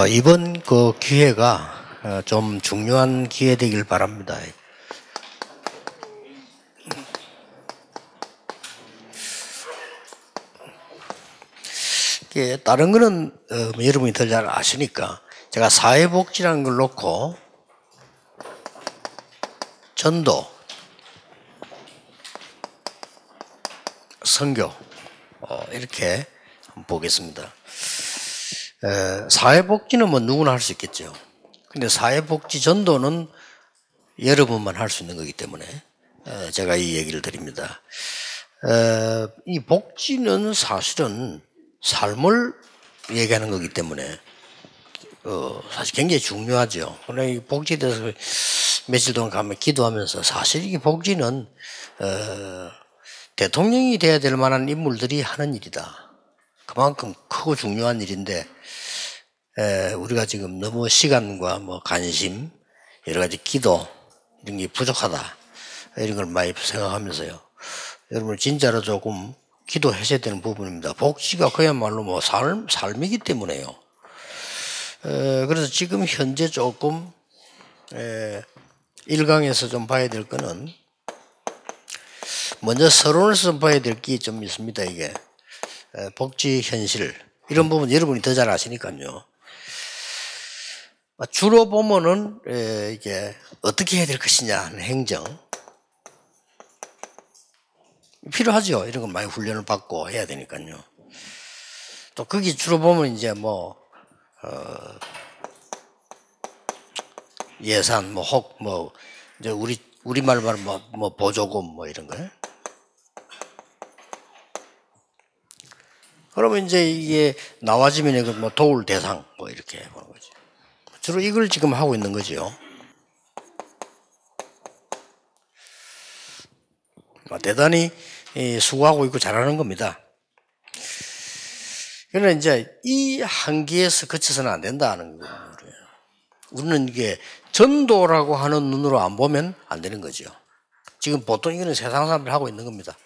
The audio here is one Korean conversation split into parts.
이번 그 기회가 좀 중요한 기회 되길 바랍니다. 다른 거는 여러분이 더 잘 아시니까 제가 사회복지라는 걸 놓고 전도, 선교 이렇게 한번 보겠습니다. 사회복지는 뭐 누구나 할 수 있겠죠. 근데 사회복지 전도는 여러분만 할 수 있는 거기 때문에 제가 이 얘기를 드립니다. 이 복지는 사실은 삶을 얘기하는 거기 때문에 사실 굉장히 중요하죠. 그러나 이 복지에 대해서 며칠 동안 가면 기도하면서 사실 이 복지는 대통령이 돼야 될 만한 인물들이 하는 일이다. 그만큼 크고 중요한 일인데 우리가 지금 너무 시간과 뭐 관심, 여러 가지 기도 이런 게 부족하다 이런 걸 많이 생각하면서요. 여러분 진짜로 조금 기도하셔야 되는 부분입니다. 복지가 그야말로 뭐 삶이기 때문에요. 그래서 지금 현재 조금 1강에서 좀 봐야 될 거는 먼저 서론에서 좀 봐야 될 게 좀 있습니다. 이게 복지 현실 이런 부분 여러분이 더 잘 아시니까요. 주로 보면은 이게 어떻게 해야 될 것이냐 하는 행정 필요하죠. 이런 건 많이 훈련을 받고 해야 되니까요. 또 거기 주로 보면 이제 뭐 예산 뭐 이제 우리말로 말하면 뭐 보조금 뭐 이런 거. 그러면 이제 이게 나와지면 뭐 도울 대상 뭐 이렇게 보는 거지. 주로 이걸 지금 하고 있는 거죠. 대단히 수고하고 있고 잘하는 겁니다. 그러나 이제 이 한계에서 그쳐서는 안 된다는 거예요. 우리는 이게 전도라고 하는 눈으로 안 보면 안 되는 거죠. 지금 보통 이거는 세상 사람들이 하고 있는 겁니다.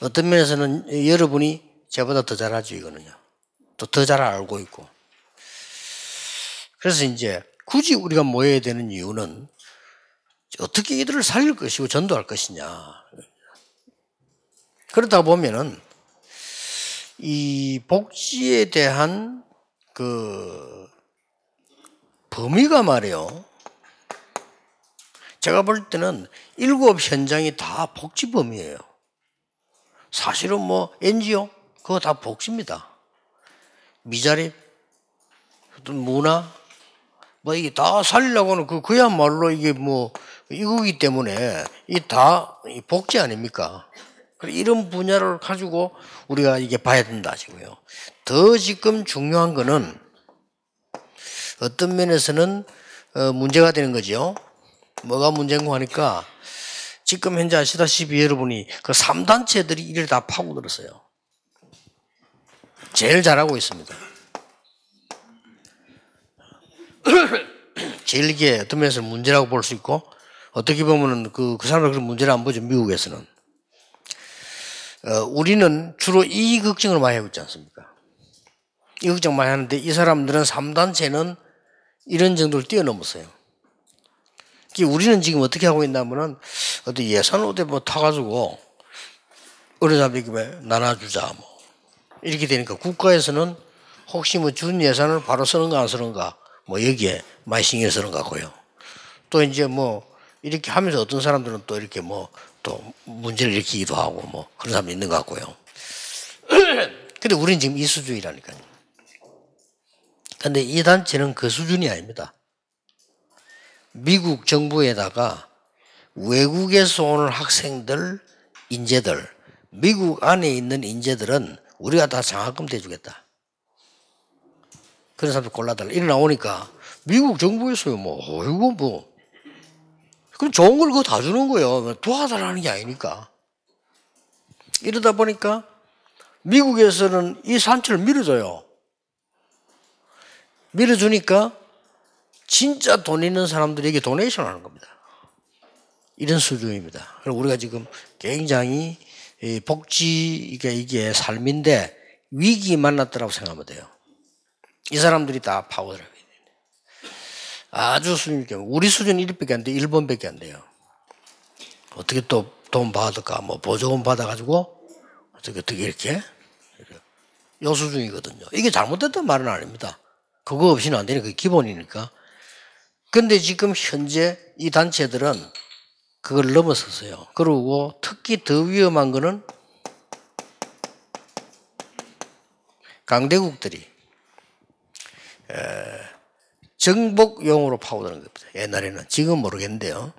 어떤 면에서는 여러분이 저보다 더 잘하죠, 이거는요. 또 더 잘 알고 있고. 그래서 이제 굳이 우리가 모여야 되는 이유는 어떻게 이들을 살릴 것이고 전도할 것이냐. 그러다 보면은 이 복지에 대한 그 범위가 말이에요. 제가 볼 때는 7 현장이 다 복지 범위예요. 사실은 뭐 NGO 그거 다 복지입니다. 미자립, 어떤 문화, 뭐 이게 다 살리려고는 그야말로 이게 뭐 이거기 때문에 이 다 복지 아닙니까? 이런 분야를 가지고 우리가 이게 봐야 된다 지고요. 더 지금 중요한 거는 어떤 면에서는 문제가 되는 거죠. 뭐가 문제인가 하니까 지금 현재 아시다시피 여러분이 그 3단체들이 이를 다 파고들었어요. 제일 잘하고 있습니다. 제일 이게 어떤 면에서 문제라고 볼 수 있고 어떻게 보면은 그 사람들 그런 문제를 안 보죠. 미국에서는. 우리는 주로 이 걱정을 많이 하고 있지 않습니까? 이 걱정 많이 하는데 이 사람들은 3단체는 이런 정도를 뛰어넘었어요. 우리는 지금 어떻게 하고 있냐면은 어디 예산 어디 뭐 타가지고 어느 사람에게 나눠주자 뭐 이렇게 되니까 국가에서는 혹시 뭐 준 예산을 바로 쓰는가 안 쓰는가 뭐 여기에 많이 신경 쓰는 것 같고요. 또 이제 뭐 이렇게 하면서 어떤 사람들은 또 이렇게 뭐 또 문제를 일으키기도 하고 뭐 그런 사람이 있는 것 같고요. 근데 우리는 지금 이 수준이라니까요. 근데 이 단체는 그 수준이 아닙니다. 미국 정부에다가 외국에서 오는 학생들, 인재들, 미국 안에 있는 인재들은 우리가 다 장학금 대주겠다. 그런 사람들 골라달라. 이래 나오니까 미국 정부에서요, 이거 뭐. 그럼 좋은 걸 그거 다 주는 거예요. 도와달라는 게 아니니까. 이러다 보니까 미국에서는 이 산채를 밀어줘요. 밀어주니까 진짜 돈 있는 사람들에게 도네이션 하는 겁니다. 이런 수준입니다. 그리고 우리가 지금 굉장히 복지, 이게 삶인데 위기 만났더라고 생각하면 돼요. 이 사람들이 다 파워를 하게 됩니다. 아주 수준 있게 우리 수준 1밖에 안 돼. 1번밖에 안 돼요. 어떻게 또 돈 받을까? 뭐 보조금 받아가지고 어떻게 이렇게 요 수준이거든요. 이게 잘못됐단 말은 아닙니다. 그거 없이는 안 되니 그게 기본이니까. 근데 지금 현재 이 단체들은 그걸 넘어섰어요. 그리고 특히 더 위험한 거는 강대국들이 정복용으로 파고드는 겁니다. 옛날에는. 지금 모르겠는데요.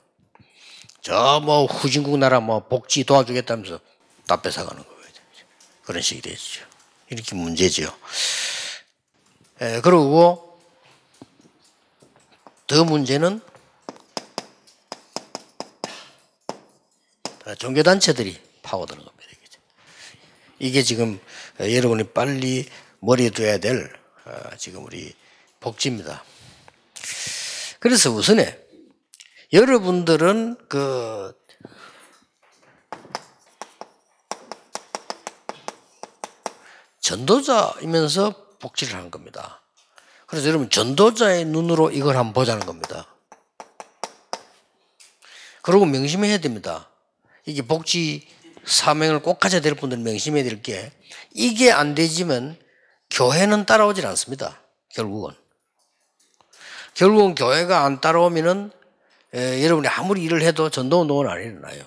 저 뭐 후진국 나라 뭐 복지 도와주겠다면서 다 뺏어가는 거예요. 그런 식이 되죠. 이렇게 문제죠. 그리고 더 문제는 종교단체들이 파고드는 겁니다. 이게 지금 여러분이 빨리 머리에 둬야 될 지금 우리 복지입니다. 그래서 우선에 여러분들은 그 전도자이면서 복지를 하는 겁니다. 그래서 여러분 전도자의 눈으로 이걸 한번 보자는 겁니다. 그리고 명심해야 됩니다. 이게 복지 사명을 꼭 가져야 될 분들은 명심해야 될 게 이게 안 되지만 교회는 따라오질 않습니다. 결국은 교회가 안 따라오면은 여러분이 아무리 일을 해도 전도운동은 안 일어나요.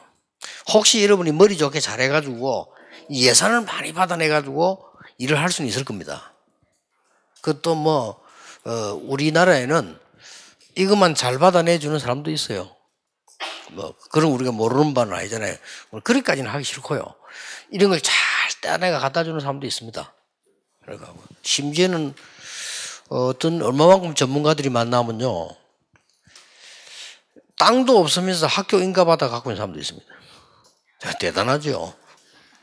혹시 여러분이 머리 좋게 잘해가지고 예산을 많이 받아내가지고 일을 할 수는 있을 겁니다. 그것도 뭐 우리나라에는 이것만 잘 받아내주는 사람도 있어요. 뭐 그런 우리가 모르는 바는 아니잖아요. 그렇게까지는 하기 싫고요. 이런 걸 잘 따내가 갖다 주는 사람도 있습니다. 그러니까 심지어는 어떤 얼마만큼 전문가들이 만나면요, 땅도 없으면서 학교 인가받아 갖고 있는 사람도 있습니다. 대단하죠.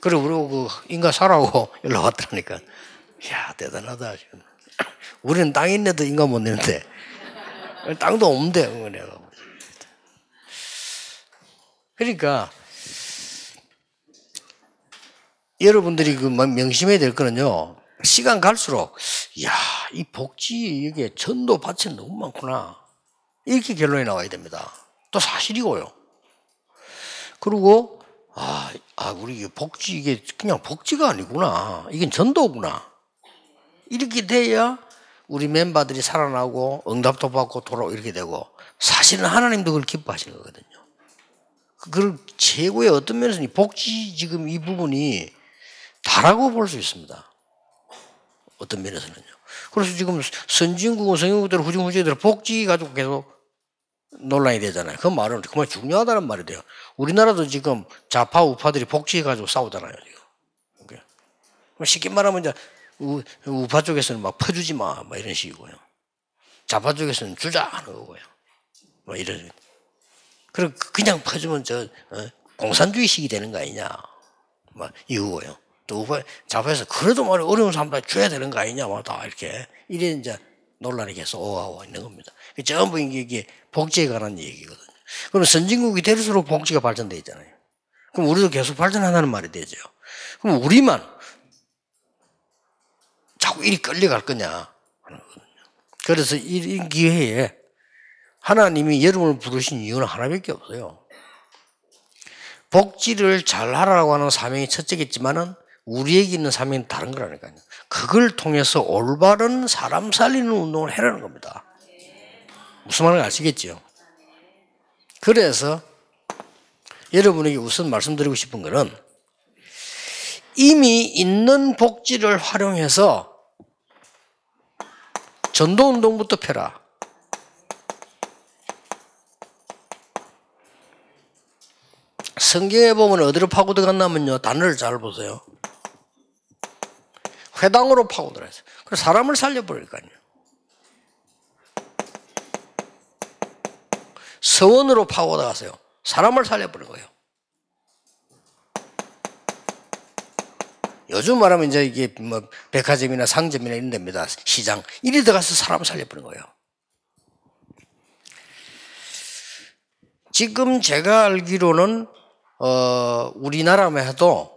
그리고 그 인가 사라고 연락 왔더라니까. 이야, 대단하다. 우리는 땅 있는데도 인가 못 내는데 땅도 없는데 내가. 그러니까 여러분들이 그 명심해야 될 거는요, 시간 갈수록 이야, 이 복지 이게 전도 밭이 너무 많구나, 이렇게 결론이 나와야 됩니다. 또 사실이고요. 그리고 우리 복지 이게 그냥 복지가 아니구나, 이건 전도구나, 이렇게 돼야 우리 멤버들이 살아나고 응답도 받고 돌아오고 이렇게 되고, 사실은 하나님도 그걸 기뻐하시는 거거든요. 그걸 최고의 어떤 면에서는 복지 지금 이 부분이 다라고 볼 수 있습니다. 어떤 면에서는요. 그래서 지금 선진국은 선진국들 후진국들 복지 가지고 계속 논란이 되잖아요. 그 말은 정말 중요하다는 말이 돼요. 우리나라도 지금 좌파 우파들이 복지 가지고 싸우잖아요. 지금. 쉽게 말하면 이제 우파 쪽에서는 막 퍼주지 마, 막 이런 식이고요. 좌파 쪽에서는 주자 하는 거고요. 뭐 이런. 그리고 그냥 퍼주면 공산주의식이 되는 거 아니냐, 막 이거고요. 또 좌파에서 그래도 말이 어려운 사람들 줘야 되는 거 아니냐, 막 다 이렇게 이래 이제 논란이 계속 오가고 있는 겁니다. 전부 이게 복지에 관한 얘기거든요. 그럼 선진국이 될수록 복지가 발전돼 있잖아요. 그럼 우리도 계속 발전한다는 말이 되죠. 그럼 우리만 자꾸 이리 끌려갈 거냐 하는 거거든요. 그래서 이 기회에 하나님이 여러분을 부르신 이유는 하나밖에 없어요. 복지를 잘하라고 하는 사명이 첫째겠지만은 우리에게 있는 사명은 다른 거라니까요. 그걸 통해서 올바른 사람 살리는 운동을 해라는 겁니다. 무슨 말인지 아시겠죠? 그래서 여러분에게 우선 말씀드리고 싶은 것은 이미 있는 복지를 활용해서 전도운동부터 펴라. 성경에 보면 어디로 파고들어갔냐면요, 단어를 잘 보세요. 회당으로 파고들어갔어요. 그래서 사람을 살려버릴까요. 서원으로 파고들어갔어요. 사람을 살려버린 거예요. 요즘 말하면 이제 이게 뭐 백화점이나 상점이나 이런 데입니다. 시장. 이리 들어가서 사람을 살려버린 거예요. 지금 제가 알기로는 우리나라만 해도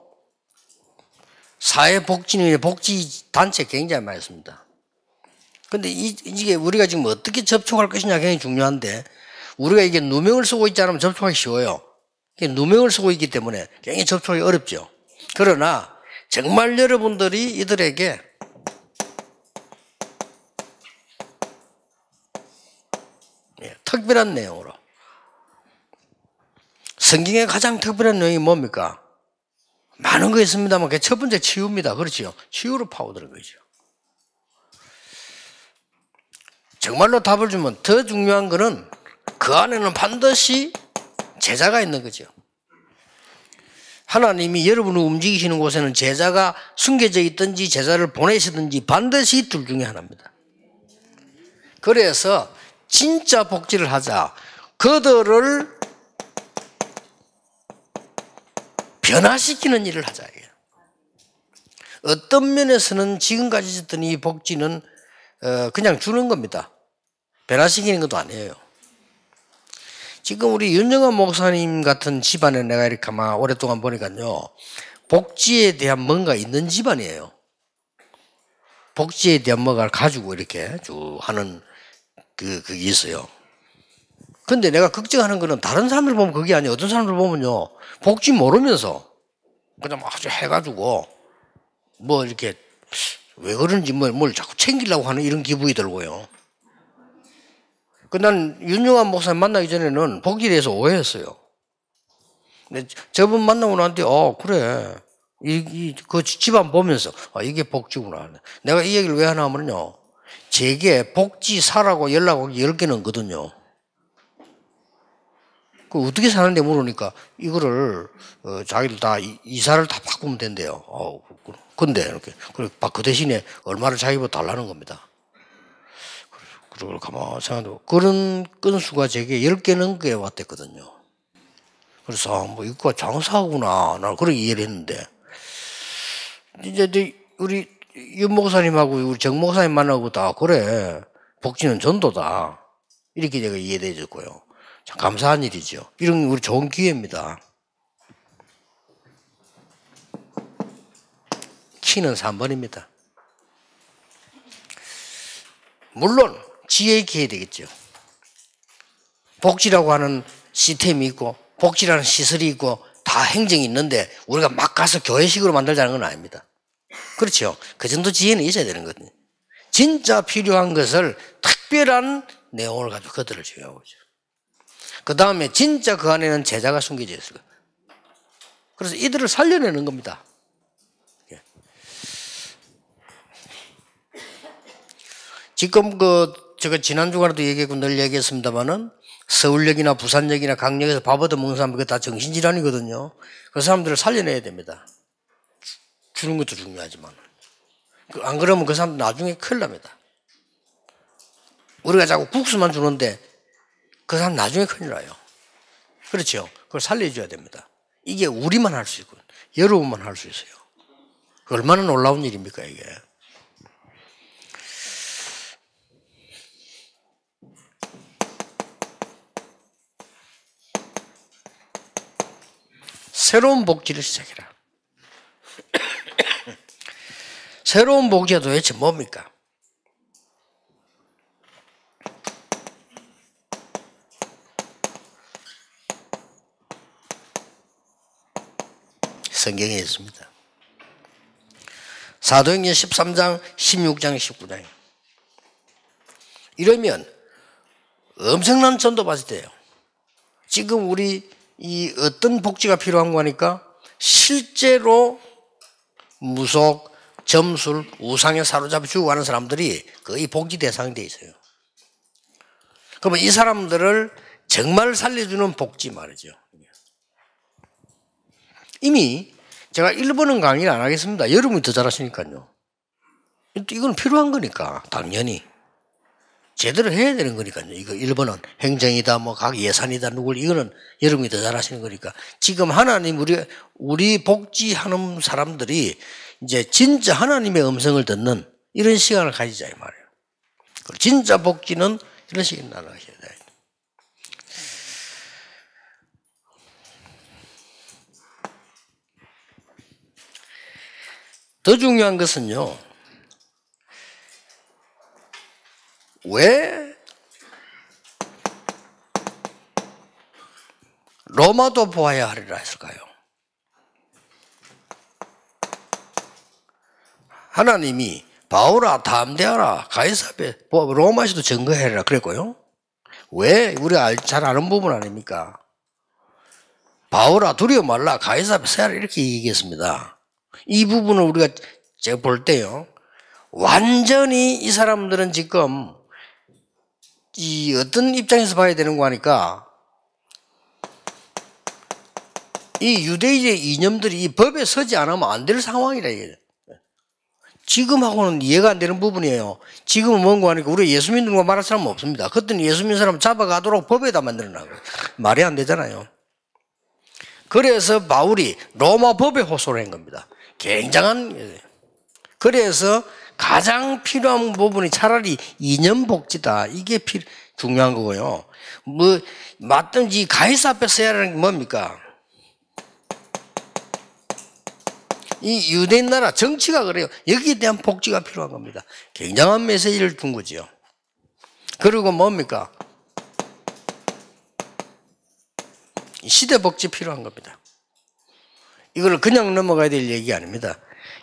사회복지단체 굉장히 많습니다. 근데 이게 우리가 지금 어떻게 접촉할 것이냐 굉장히 중요한데 우리가 이게 누명을 쓰고 있지 않으면 접촉하기 쉬워요. 누명을 쓰고 있기 때문에 굉장히 접촉하기 어렵죠. 그러나 정말 여러분들이 이들에게 특별한 내용으로 성경의 가장 특별한 내용이 뭡니까? 많은 거 있습니다만 그게 첫 번째 치유입니다. 그렇죠? 치유로 파고드는 거죠. 정말로 답을 주면 더 중요한 거는 그 안에는 반드시 제자가 있는 거죠. 하나님이 여러분을 움직이시는 곳에는 제자가 숨겨져 있든지 제자를 보내시든지 반드시 둘 중에 하나입니다. 그래서 진짜 복지를 하자. 그들을 변화시키는 일을 하자. 어떤 면에서는 지금까지 있었던 이 복지는 그냥 주는 겁니다. 변화시키는 것도 아니에요. 지금 우리 윤정환 목사님 같은 집안에 내가 이렇게 아마 오랫동안 보니까요. 복지에 대한 뭔가 있는 집안이에요. 복지에 대한 뭔가를 가지고 이렇게 쭉 하는 그게 있어요. 근데 내가 걱정하는 거는 다른 사람들 보면 그게 아니에요. 어떤 사람들 보면요. 복지 모르면서 그냥 아주 해가지고 뭐 이렇게 왜 그런지 뭘 자꾸 챙기려고 하는 이런 기분이 들고요. 난 윤영환 목사님 만나기 전에는 복지에 대해서 오해했어요. 근데 저분 만나고 나한테 그래. 그 집안 보면서 이게 복지구나. 내가 이 얘기를 왜 하나 하면요. 제게 복지사라고 연락 오기 10개는 거든요. 그 어떻게 사는데 물으니까 이거를 자기들 다 이사를 다 바꾸면 된대요. 근데 이렇게 그 대신에 얼마를 자기보다 달라는 겁니다. 그리고 가만히 생각해도 그런 건수가 제게 10개 넘게 왔댔거든요. 그래서 뭐 이거 장사하구나 나는 그렇게 이해를 했는데 이제 우리 윤 목사님하고 우리 정 목사님 만나고 다 그래 복지는 전도다 이렇게 제가 이해돼줬고요. 참 감사한 일이죠. 이런 우리 좋은 기회입니다. 키는 3번입니다. 물론 지혜에 기해야 되겠죠. 복지라고 하는 시스템이 있고 복지라는 시설이 있고 다 행정이 있는데 우리가 막 가서 교회식으로 만들자는 건 아닙니다. 그렇죠. 그 정도 지혜는 있어야 되는 거거든요. 진짜 필요한 것을 특별한 내용을 가지고 그들을 지휘하고 있죠. 그 다음에 진짜 그 안에는 제자가 숨겨져 있어요. 그래서 이들을 살려내는 겁니다. 지금 제가 지난 주간에도 얘기했고 늘 얘기했습니다만은 서울역이나 부산역이나 강역에서 밥 얻어먹는 사람들 다 정신질환이거든요. 그 사람들을 살려내야 됩니다. 주는 것도 중요하지만. 안 그러면 그 사람들 나중에 큰일 납니다. 우리가 자꾸 국수만 주는데 그 사람 나중에 큰일 나요. 그렇죠. 그걸 살려줘야 됩니다. 이게 우리만 할 수 있고 여러분만 할 수 있어요. 얼마나 놀라운 일입니까 이게. 새로운 복지를 시작해라. 새로운 복지가 도대체 뭡니까? 성경에 있습니다. 사도행전 13장, 16장, 19장. 이러면 엄청난 전도 받을 때예요. 지금 우리 이 어떤 복지가 필요한 거니까 실제로 무속, 점술, 우상에 사로잡혀 죽어가는 사람들이 거의 복지 대상이 돼 있어요. 그러면 이 사람들을 정말 살려주는 복지 말이죠. 이미 제가 1번은 강의를 안 하겠습니다. 여러분이 더 잘하시니까요. 이건 필요한 거니까 당연히. 제대로 해야 되는 거니까요. 이거 1번은 행정이다, 뭐 각 예산이다, 이거는 여러분이 더 잘하시는 거니까. 지금 하나님, 우리 복지하는 사람들이 이제 진짜 하나님의 음성을 듣는 이런 시간을 가지자, 이 말이에요. 진짜 복지는 이런 시간을 나눠가셔야 돼요. 더 중요한 것은요, 왜 로마도 보아야 하리라 했을까요? 하나님이 바울아 담대하라 가이사 앞에 로마시도 증거해라 그랬고요. 왜? 우리가 잘 아는 부분 아닙니까? 바울아 두려워 말라 가이사 앞에 서야라 이렇게 얘기했습니다. 이 부분을 우리가 제가 볼 때요, 완전히 이 사람들은 지금 이 어떤 입장에서 봐야 되는 거 하니까 이 유대인의 이념들이 이 법에 서지 않으면 안 될 상황이라 이거예요. 지금하고는 이해가 안 되는 부분이에요. 지금은 뭔가 하니까 우리 예수 믿는 거 말할 사람은 없습니다. 그때는 예수 믿는 사람 잡아가도록 법에다 만들어놔요. 말이 안 되잖아요. 그래서 바울이 로마 법에 호소를 한 겁니다. 굉장한. 그래서 가장 필요한 부분이 차라리 이념 복지다. 이게 중요한 거고요. 뭐 맞든지 가이사 앞에 서야 하는 게 뭡니까? 이 유대인 나라 정치가 그래요. 여기에 대한 복지가 필요한 겁니다. 굉장한 메시지를 준 거죠. 그리고 뭡니까? 시대 복지 필요한 겁니다. 이걸 그냥 넘어가야 될 얘기 아닙니다.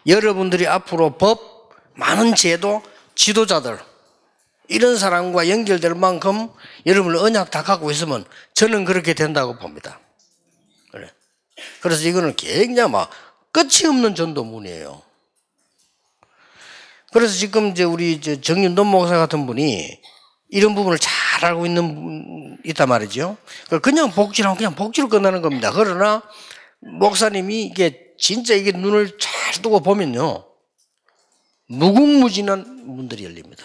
여러분들이 앞으로 법, 많은 제도, 지도자들 이런 사람과 연결될 만큼 여러분을 언약 다 갖고 있으면 저는 그렇게 된다고 봅니다. 그래. 그래서 이거는 굉장히 막 끝이 없는 전도문이에요. 그래서 지금 이제 우리 정윤돈 목사 같은 분이 이런 부분을 잘 알고 있단 말이죠. 그냥 복지라면 그냥 복지로 끝나는 겁니다. 그러나 목사님이 이게 진짜 이게 눈을 잘 두고 보면요, 무궁무진한 문들이 열립니다.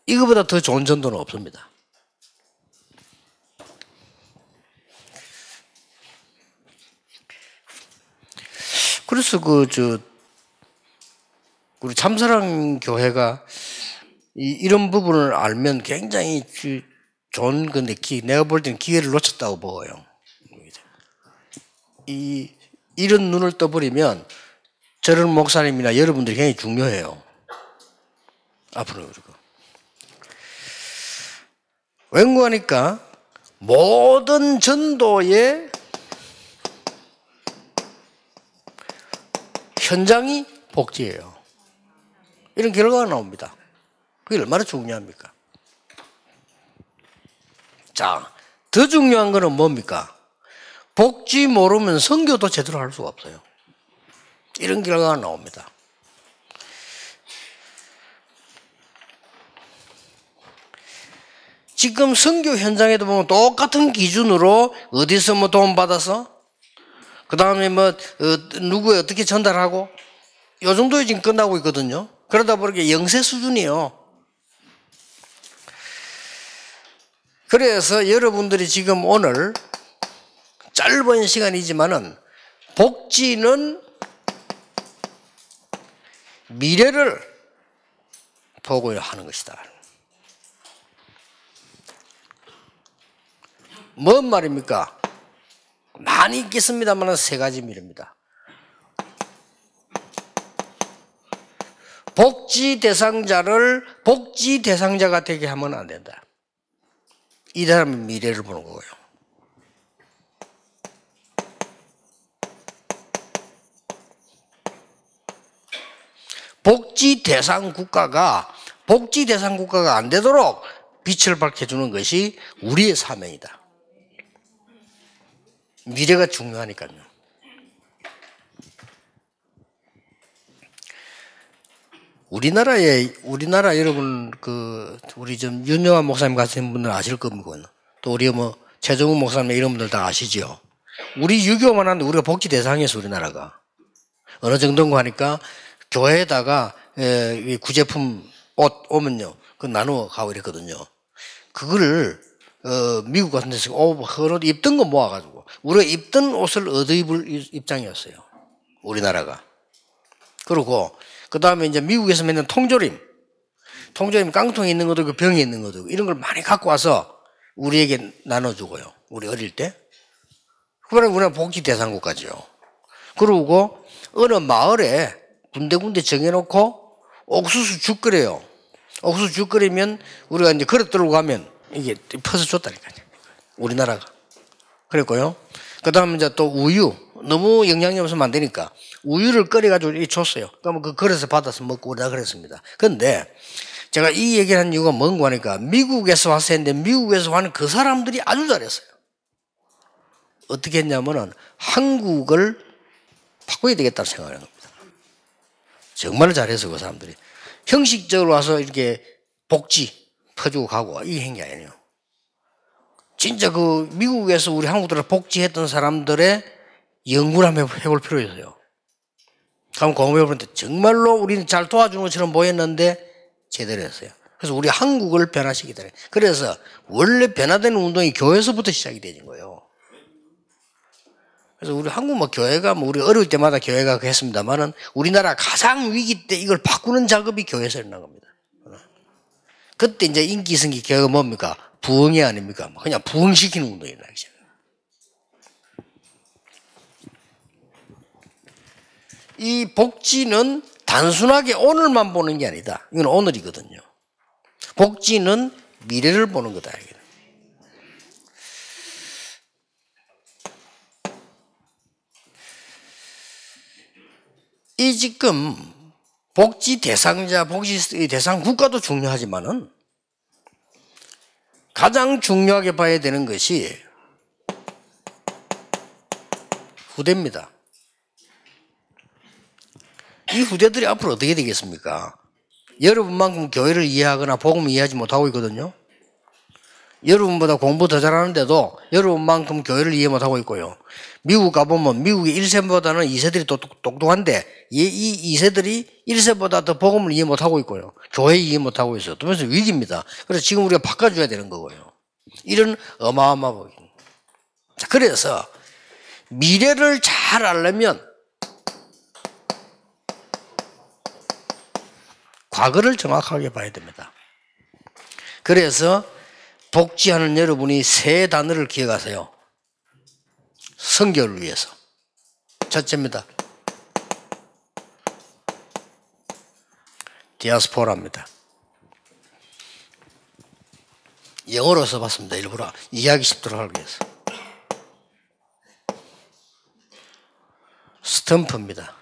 이거보다 더 좋은 전도는 없습니다. 그래서 우리 참사랑 교회가 이런 부분을 알면 굉장히 좋은 건데 내가 볼 때는 기회를 놓쳤다고 보여요. 이런 눈을 떠버리면 저런 목사님이나 여러분들이 굉장히 중요해요. 앞으로 그리고 왠고하니까 모든 전도의 현장이 복지예요. 이런 결과가 나옵니다. 그게 얼마나 중요합니까? 자, 더 중요한 거는 뭡니까? 복지 모르면 선교도 제대로 할 수가 없어요. 이런 결과가 나옵니다. 지금 선교 현장에도 보면 똑같은 기준으로 어디서 뭐 도움 받아서 그 다음에 뭐 누구에 어떻게 전달하고 이 정도에 지금 끝나고 있거든요. 그러다 보니까 영세 수준이에요. 그래서 여러분들이 지금 오늘 짧은 시간이지만은 복지는 미래를 보고 하는 것이다. 뭔 말입니까? 많이 있겠습니다만 세 가지 미래입니다. 복지 대상자를 복지 대상자가 되게 하면 안 된다. 이 사람의 미래를 보는 거고요. 복지 대상 국가가 안 되도록 빛을 밝혀주는 것이 우리의 사명이다. 미래가 중요하니까요. 우리나라 여러분 우리 좀 윤영환 목사님 같은 분들 아실 겁니다. 또 우리 뭐 최정우 목사님 이런 분들 다 아시죠. 우리 유교만 하는데 우리가 복지 대상이었어. 우리나라가 어느 정도인가 하니까 교회에다가 구제품 옷 오면요 그 나누어 가고 이랬거든요. 그거를 미국 같은 데서 그런 입던 거 모아가지고 우리가 입던 옷을 얻어 입을 입장이었어요. 우리나라가. 그리고 그 다음에 이제 미국에서 맨날 통조림 깡통에 있는 것도 그 병에 있는 것도 이런 걸 많이 갖고 와서 우리에게 나눠주고요. 우리 어릴 때. 그러면 우리는 복지 대상국가죠. 그리고 어느 마을에 군데군데 정해놓고 옥수수 죽 끓여요. 옥수수 죽 끓이면 우리가 이제 그릇 들고 가면 이게 퍼서 줬다니까요. 우리나라가. 그랬고요. 그 다음에 이제 또 우유. 너무 영양이 없으면 안 되니까 우유를 끓여가지고 이렇게 줬어요. 그러면 그 그릇에 받아서 먹고 우리가 그랬습니다. 그런데 제가 이 얘기를 한 이유가 뭔가 하니까 미국에서 왔을 텐데 미국에서 와는 그 사람들이 아주 잘했어요. 어떻게 했냐면은 한국을 바꿔야 되겠다는 생각을 한 겁니다. 정말 잘해서 그 사람들이. 형식적으로 와서 이렇게 복지 퍼주고 가고 이 행위 아니에요. 진짜 그 미국에서 우리 한국들을 복지했던 사람들의 연구를 한번 해볼 필요가 있어요. 그럼 고모해보는데 정말로 우리는 잘 도와주는 것처럼 보였는데 제대로 했어요. 그래서 우리 한국을 변화시키더래. 그래서 원래 변화되는 운동이 교회에서부터 시작이 되는 거예요. 그래서 우리 한국 뭐 교회가 뭐 우리 어려울 때마다 교회가 했습니다만은 우리나라 가장 위기 때 이걸 바꾸는 작업이 교회에서 일어난 겁니다. 그때 이제 인기 승기 교회가 뭡니까? 부흥이 아닙니까? 그냥 부흥시키는 운동이 일어나기 시작해요. 이 복지는 단순하게 오늘만 보는 게 아니다. 이건 오늘이거든요. 복지는 미래를 보는 거다. 이 지금 복지 대상자, 복지 대상 국가도 중요하지만은 가장 중요하게 봐야 되는 것이 후대입니다. 이 후대들이 앞으로 어떻게 되겠습니까? 여러분만큼 교회를 이해하거나 복음을 이해하지 못하고 있거든요. 여러분보다 공부 더 잘하는데도 여러분만큼 교회를 이해 못하고 있고요. 미국 가보면 미국의 1세보다는 2세들이 똑똑한데 이 2세들이 1세보다 더 복음을 이해 못하고 있고요. 교회 이해 못하고 있어요. 그래서 위기입니다. 그래서 지금 우리가 바꿔줘야 되는 거고요. 이런 어마어마한. 자, 그래서 미래를 잘 알려면 과거를 정확하게 봐야 됩니다. 그래서 복지하는 여러분이 세 단어를 기억하세요. 선교를 위해서. 첫째입니다. 디아스포라입니다. 영어로 써봤습니다. 일부러 이해하기 쉽도록 하기 위해서. 스탬프입니다.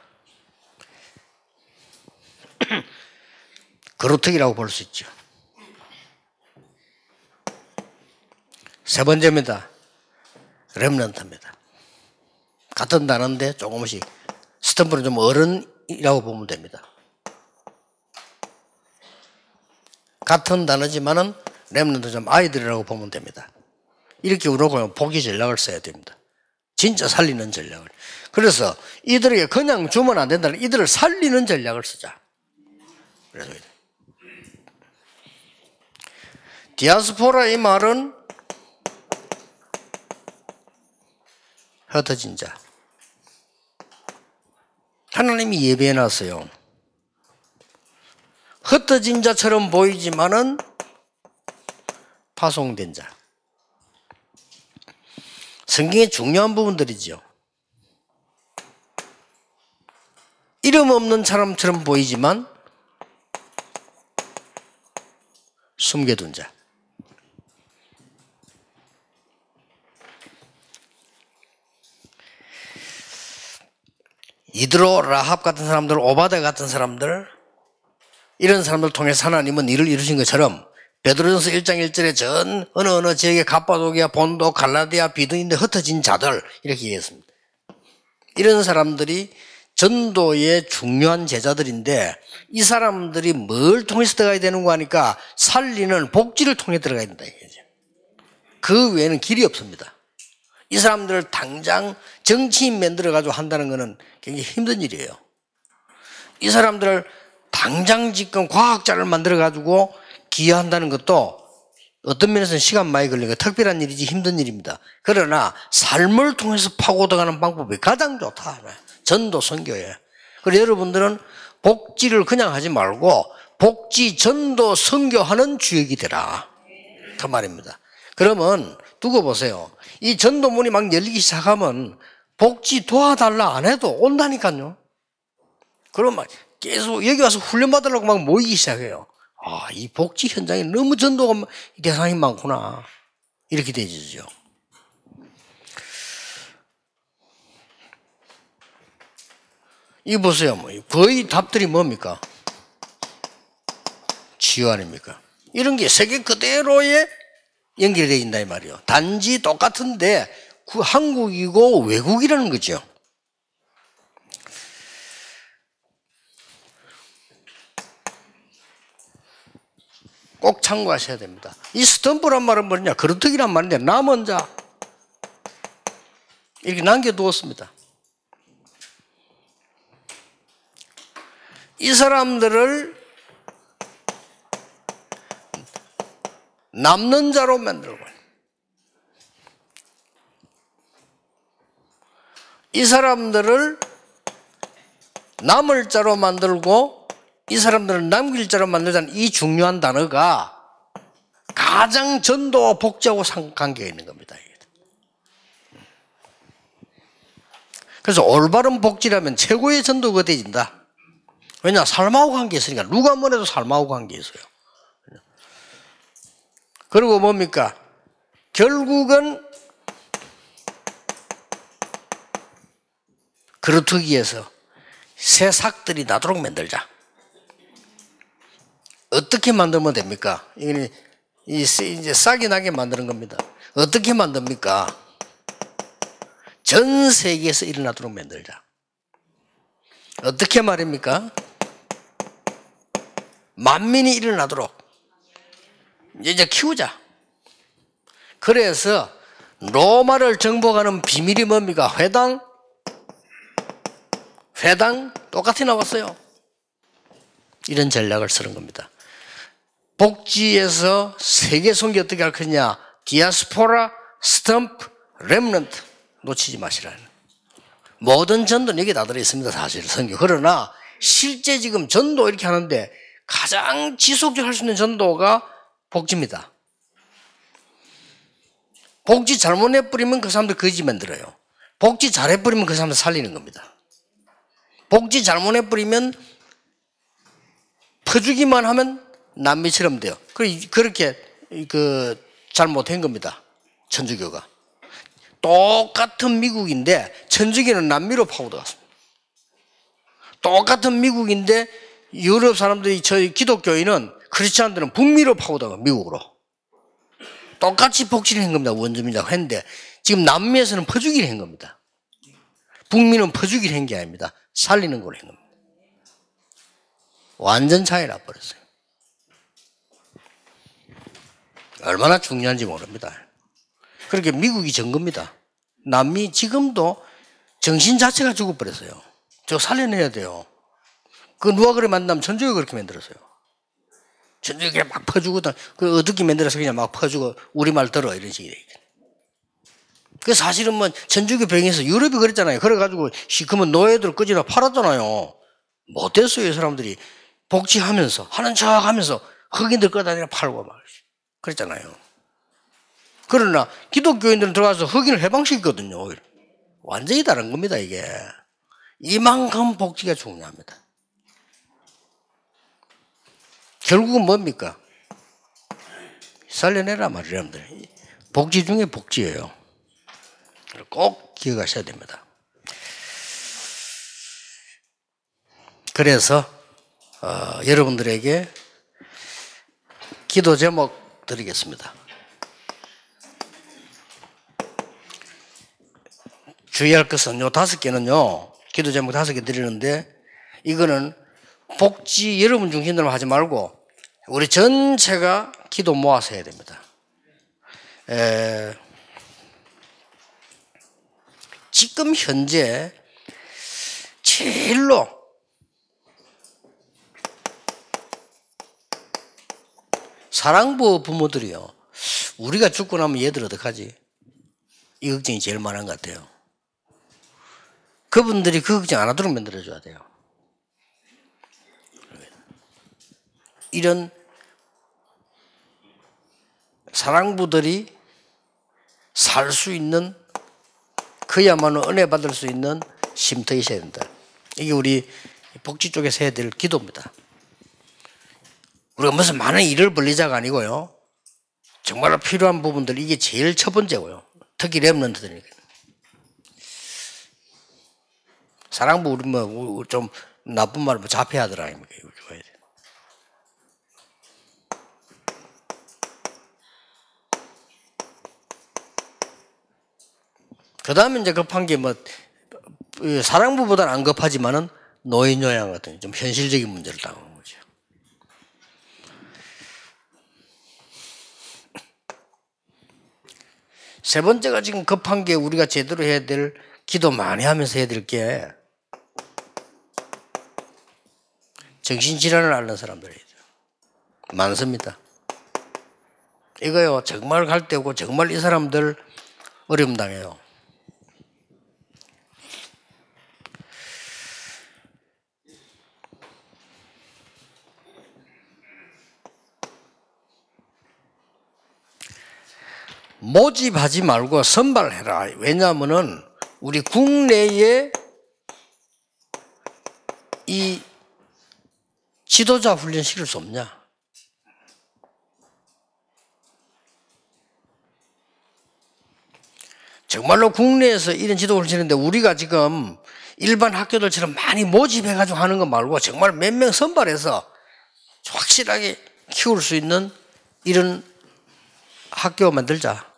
그루터기라고 볼 수 있죠. 세 번째입니다. 렘넌트입니다. 같은 단어인데 조금씩 스탬프는 좀 어른이라고 보면 됩니다. 같은 단어지만은 렘넌트 좀 아이들이라고 보면 됩니다. 이렇게 우리가 복귀 전략을 써야 됩니다. 진짜 살리는 전략을. 그래서 이들에게 그냥 주면 안 된다. 이들을 살리는 전략을 쓰자. 그래서 디아스포라 이 말은 흩어진 자. 하나님이 예배해 놨어요. 흩어진 자처럼 보이지만은 파송된 자. 성경의 중요한 부분들이죠. 이름 없는 사람처럼 보이지만 숨겨둔 자. 이드로, 라합 같은 사람들, 오바데 같은 사람들, 이런 사람들 통해서 하나님은 일을 이루신 것처럼 베드로전서 1장 1절에 어느 지역에 갑바도기아, 본도, 갈라디아, 비두인데 흩어진 자들 이렇게 얘기했습니다. 이런 사람들이 전도의 중요한 제자들인데 이 사람들이 뭘 통해서 들어가야 되는 거 하니까 살리는 복지를 통해 들어가야 된다. 그 외에는 길이 없습니다. 이 사람들을 당장 정치인 만들어가지고 한다는 것은 굉장히 힘든 일이에요. 이 사람들을 당장 지금 과학자를 만들어가지고 기여한다는 것도 어떤 면에서는 시간 많이 걸리니까 특별한 일이지 힘든 일입니다. 그러나 삶을 통해서 파고들어가는 방법이 가장 좋다. 전도 선교예요. 그래서 여러분들은 복지를 그냥 하지 말고 복지 전도 선교하는 주역이 되라. 그 말입니다. 그러면 두고 보세요. 이 전도문이 막 열리기 시작하면 복지 도와달라 안 해도 온다니까요. 그럼 막 계속 여기 와서 훈련받으려고 막 모이기 시작해요. 아, 이 복지 현장에 너무 전도가 대상이 많구나. 이렇게 되죠. 이 보세요. 거의 답들이 뭡니까? 치유 아닙니까? 이런 게 세계 그대로에 연결되어 있다 이 말이에요. 단지 똑같은데 한국이고 외국이라는 거죠. 꼭 참고하셔야 됩니다. 이 스탬프란 말은 뭐냐? 그루터기란 말인데 남은 자 이렇게 남겨두었습니다. 이 사람들을 남는 자로 만들고 이 사람들을 남을 자로 만들고 이 사람들을 남길 자로 만들자는 이 중요한 단어가 가장 전도와 복지하고 관계가 있는 겁니다. 그래서 올바른 복지라면 최고의 전도가 되진다. 왜냐? 삶하고 관계 있으니까. 누가 뭐래도 삶하고 관계 있어요. 그리고 뭡니까? 결국은 그루터기에서 새싹들이 나도록 만들자. 어떻게 만들면 됩니까? 이제 싹이 나게 만드는 겁니다. 어떻게 만듭니까? 전 세계에서 일어나도록 만들자. 어떻게 말입니까? 만민이 일어나도록 이제 키우자. 그래서 로마를 정복하는 비밀이 뭡니까? 회당 똑같이 나왔어요. 이런 전략을 쓰는 겁니다. 복지에서 세계 선교 어떻게 할 거냐? 디아스포라, 스탬프, 렘넌트 놓치지 마시라는. 모든 전도는 여기 다 들어있습니다. 사실 선교. 그러나 실제 지금 전도 이렇게 하는데 가장 지속적으로 할 수 있는 전도가 복지입니다. 복지 잘못해버리면 그 사람들 거지 만들어요. 복지 잘해버리면 그 사람들 살리는 겁니다. 복지 잘못해버리면 퍼주기만 하면 남미처럼 돼요. 그렇게 잘못한 겁니다. 천주교가. 똑같은 미국인데 천주교는 남미로 파고들었습니다. 똑같은 미국인데 유럽 사람들이 저희 기독교인은 크리스찬들은 북미로 파고들어 미국으로. 똑같이 복지를 한 겁니다. 원주민이라고 했는데 지금 남미에서는 퍼주기를 한 겁니다. 북미는 퍼주기를 한 게 아닙니다. 살리는 걸 한 겁니다. 완전 차이 나버렸어요. 얼마나 중요한지 모릅니다. 그렇게 미국이 전 겁니다. 남미 지금도 정신 자체가 죽어버렸어요. 저 살려내야 돼요. 그 누가 그래 만나면 천주교가 그렇게 만들었어요. 천주교가 막 퍼주고 그 어둡게 만들어서 그냥 막 퍼주고 우리말 들어 이런 식이에요. 그 사실은 뭐 천주교 병에서 유럽이 그랬잖아요. 그래가지고 시커먼 노예들 끄지라 팔았잖아요. 못됐어요. 이 사람들이 복지하면서 하는 척하면서 흑인들 끌어다니라 팔고 막 그랬잖아요. 그러나 기독교인들은 들어가서 흑인을 해방시켰거든요. 완전히 다른 겁니다. 이게 이만큼 복지가 중요합니다. 결국은 뭡니까? 살려내라 말이에요. 여러분들. 복지 중에 복지예요. 꼭 기억하셔야 됩니다. 그래서 여러분들에게 기도 제목 드리겠습니다. 주의할 것은 요 5개는요. 기도 제목 5개 드리는데 이거는 복지 여러분 중심으로 하지 말고 우리 전체가 기도 모아서 해야 됩니다. 지금 현재 제일로 사랑부 부모들이요. 우리가 죽고 나면 얘들 어떡하지? 이 걱정이 제일 많은 것 같아요. 그분들이 그 걱정 안 하도록 만들어줘야 돼요. 이런 사랑부들이 살 수 있는 그야말로 은혜 받을 수 있는 쉼터에 있어야 된다. 이게 우리 복지 쪽에서 해야 될 기도입니다. 우리가 무슨 많은 일을 벌리자가 아니고요. 정말로 필요한 부분들 이게 제일 첫 번째고요. 특히 렘넌트들이니까. 사랑부 우리 뭐 좀 나쁜 말로 자폐하더라 아닙니까? 이거 줘야 돼. 그 다음에 이제 급한 게 뭐 사랑부보다는 안 급하지만은 노인 요양 같은 좀 현실적인 문제를 당하는 거죠. 세 번째가 지금 급한 게 우리가 제대로 해야 될 기도 많이 하면서 해야 될 게 정신질환을 앓는 사람들이에요. 많습니다. 이거요 정말 갈 때고 정말 이 사람들 어려움 당해요. 모집하지 말고 선발해라. 왜냐하면은 우리 국내에 이 지도자 훈련 실을 수 없냐? 정말로 국내에서 이런 지도 훈련인데 우리가 지금 일반 학교들처럼 많이 모집해가지고 하는 거 말고 정말 몇 명 선발해서 확실하게 키울 수 있는 이런 학교 만들자.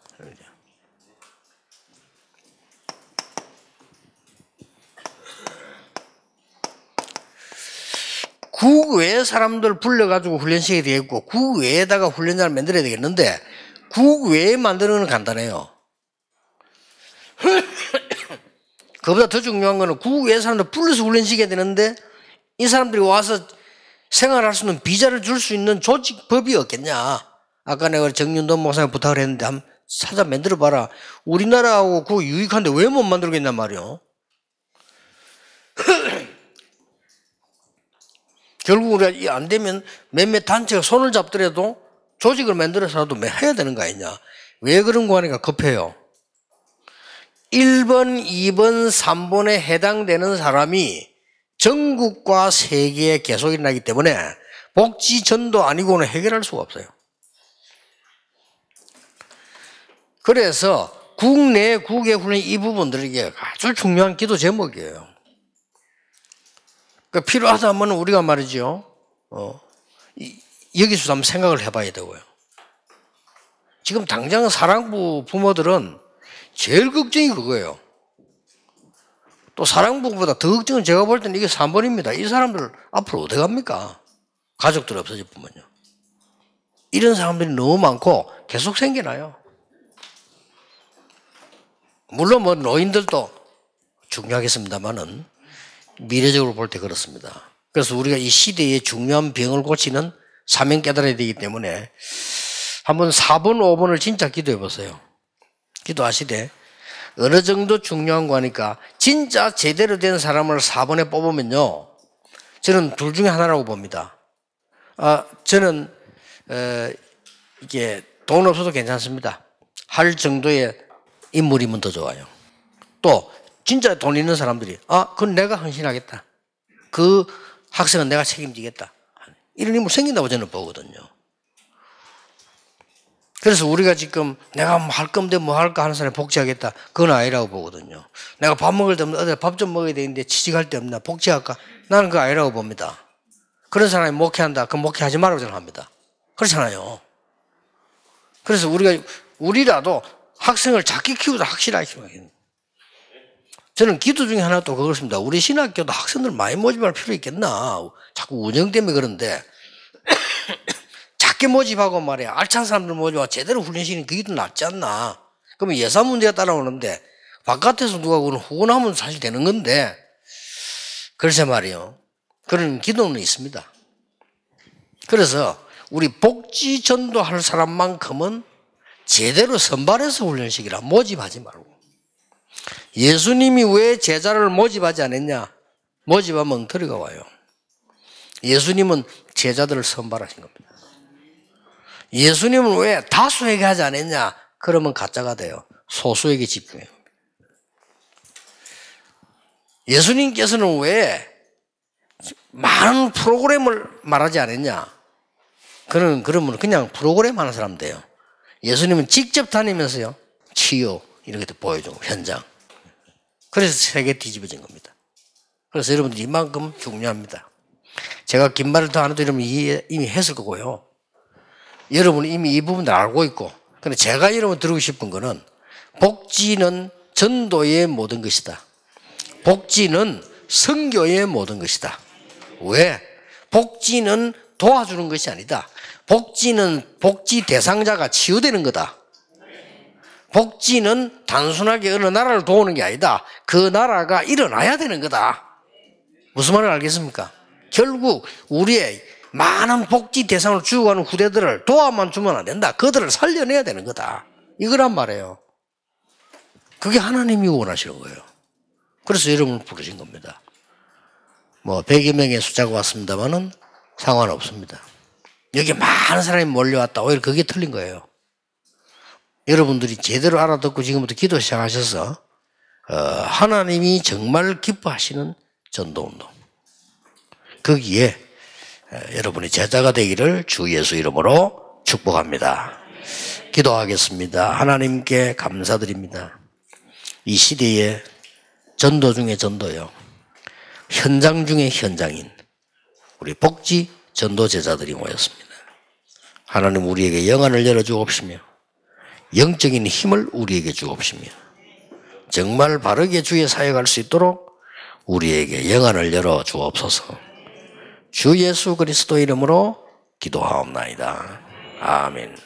국외 사람들 불러가지고 훈련시켜야 되겠고 국외에다가 훈련장을 만들어야 되겠는데 국외에 만드는 건 간단해요. 그보다 더 중요한 거는 국외 사람들 불러서 훈련시켜야 되는데 이 사람들이 와서 생활할 수 있는 비자를 줄 수 있는 조직법이 없겠냐. 아까 내가 정윤돈 목사님 부탁을 했는데 한번 찾아 만들어봐라. 우리나라하고 그거 유익한데 왜 못 만들겠냔 말이요. 결국 우리가 안 되면 몇몇 단체가 손을 잡더라도 조직을 만들어서라도 해야 되는 거 아니냐. 왜 그런 거 하니까 급해요. 1번, 2번, 3번에 해당되는 사람이 전국과 세계에 계속 일어나기 때문에 복지전도 아니고는 해결할 수가 없어요. 그래서 국내 국외 훈련 이 부분들이 아주 중요한 기도 제목이에요. 그러니까 필요하다면 우리가 말이죠. 여기서 한번 생각을 해봐야 되고요. 지금 당장 사랑부 부모들은 제일 걱정이 그거예요. 또 사랑부보다 더 걱정은 제가 볼 때는 이게 3번입니다. 이 사람들 앞으로 어디 갑니까? 가족들 없어질 뿐만요. 이런 사람들이 너무 많고 계속 생겨나요. 물론 뭐 노인들도 중요하겠습니다만은 미래적으로 볼 때 그렇습니다. 그래서 우리가 이 시대의 중요한 병을 고치는 사명 깨달아야 되기 때문에 한번 4번, 5번을 진짜 기도해 보세요. 기도하시되 어느 정도 중요한 거니까 진짜 제대로 된 사람을 4번에 뽑으면요. 저는 둘 중에 하나라고 봅니다. 저는 이게 돈 없어도 괜찮습니다. 할 정도의 인물이면 더 좋아요. 또 진짜 돈 있는 사람들이 그건 내가 헌신하겠다. 그 학생은 내가 책임지겠다. 이런 인물 생긴다고 저는 보거든요. 그래서 우리가 지금 내가 뭐 할 건데 뭐 할까 하는 사람이 복지하겠다. 그건 아니라고 보거든요. 내가 밥 먹을 데 없나 어디 밥 좀 먹어야 되는데 취직할 데 없나 복지할까? 나는 그거 아니라고 봅니다. 그런 사람이 목회한다. 그럼 목회하지 말라고 저는 합니다. 그렇잖아요. 그래서 우리라도 학생을 작게 키우자 확실하게 키워야. 저는 기도 중에 하나 또 그렇습니다. 우리 신학교도 학생들 많이 모집할 필요 있겠나. 자꾸 운영 때문에 그런데 작게 모집하고 말이야. 알찬 사람들 모집하고 제대로 훈련시키는 그게 더 낫지 않나. 그러면 예산 문제가 따라오는데 바깥에서 누가 그건 후원하면 사실 되는 건데 글쎄 말이요. 그런 기도는 있습니다. 그래서 우리 복지 전도할 사람만큼은 제대로 선발해서 훈련시키라. 모집하지 말고. 예수님이 왜 제자를 모집하지 않았냐? 모집하면 엉터리가 와요. 예수님은 제자들을 선발하신 겁니다. 예수님은 왜 다수에게 하지 않았냐? 그러면 가짜가 돼요. 소수에게 집중해요. 예수님께서는 왜 많은 프로그램을 말하지 않았냐? 그러면 그냥 프로그램 하는 사람 돼요. 예수님은 직접 다니면서요. 치유 이렇게 보여주고 현장. 그래서 세계 뒤집어진 겁니다. 그래서 여러분들 이만큼 중요합니다. 제가 긴 말을 더 안 해도 여러분 이미 했을 거고요. 여러분은 이미 이 부분을 알고 있고. 근데 제가 여러분 드리고 싶은 거는 복지는 전도의 모든 것이다. 복지는 선교의 모든 것이다. 왜? 복지는 도와주는 것이 아니다. 복지는 복지 대상자가 치유되는 거다. 복지는 단순하게 어느 나라를 도우는 게 아니다. 그 나라가 일어나야 되는 거다. 무슨 말을 알겠습니까? 결국 우리의 많은 복지 대상을 죽어가는 후대들을 도와만 주면 안 된다. 그들을 살려내야 되는 거다. 이거란 말이에요. 그게 하나님이 원하시는 거예요. 그래서 여러분을 부르신 겁니다. 뭐 100여 명의 숫자가 왔습니다마는 상관없습니다. 여기 많은 사람이 몰려왔다. 오히려 그게 틀린 거예요. 여러분들이 제대로 알아듣고 지금부터 기도 시작하셔서 하나님이 정말 기뻐하시는 전도운동, 거기에 여러분이 제자가 되기를 주 예수 이름으로 축복합니다. 기도하겠습니다. 하나님께 감사드립니다. 이 시대에 전도 중에 전도요, 현장 중에 현장인 우리 복지 전도 제자들이 모였습니다. 하나님 우리에게 영안을 열어주옵시며 영적인 힘을 우리에게 주옵시며 정말 바르게 주의 사역할 수 있도록 우리에게 영안을 열어 주옵소서. 주 예수 그리스도 이름으로 기도하옵나이다. 아멘.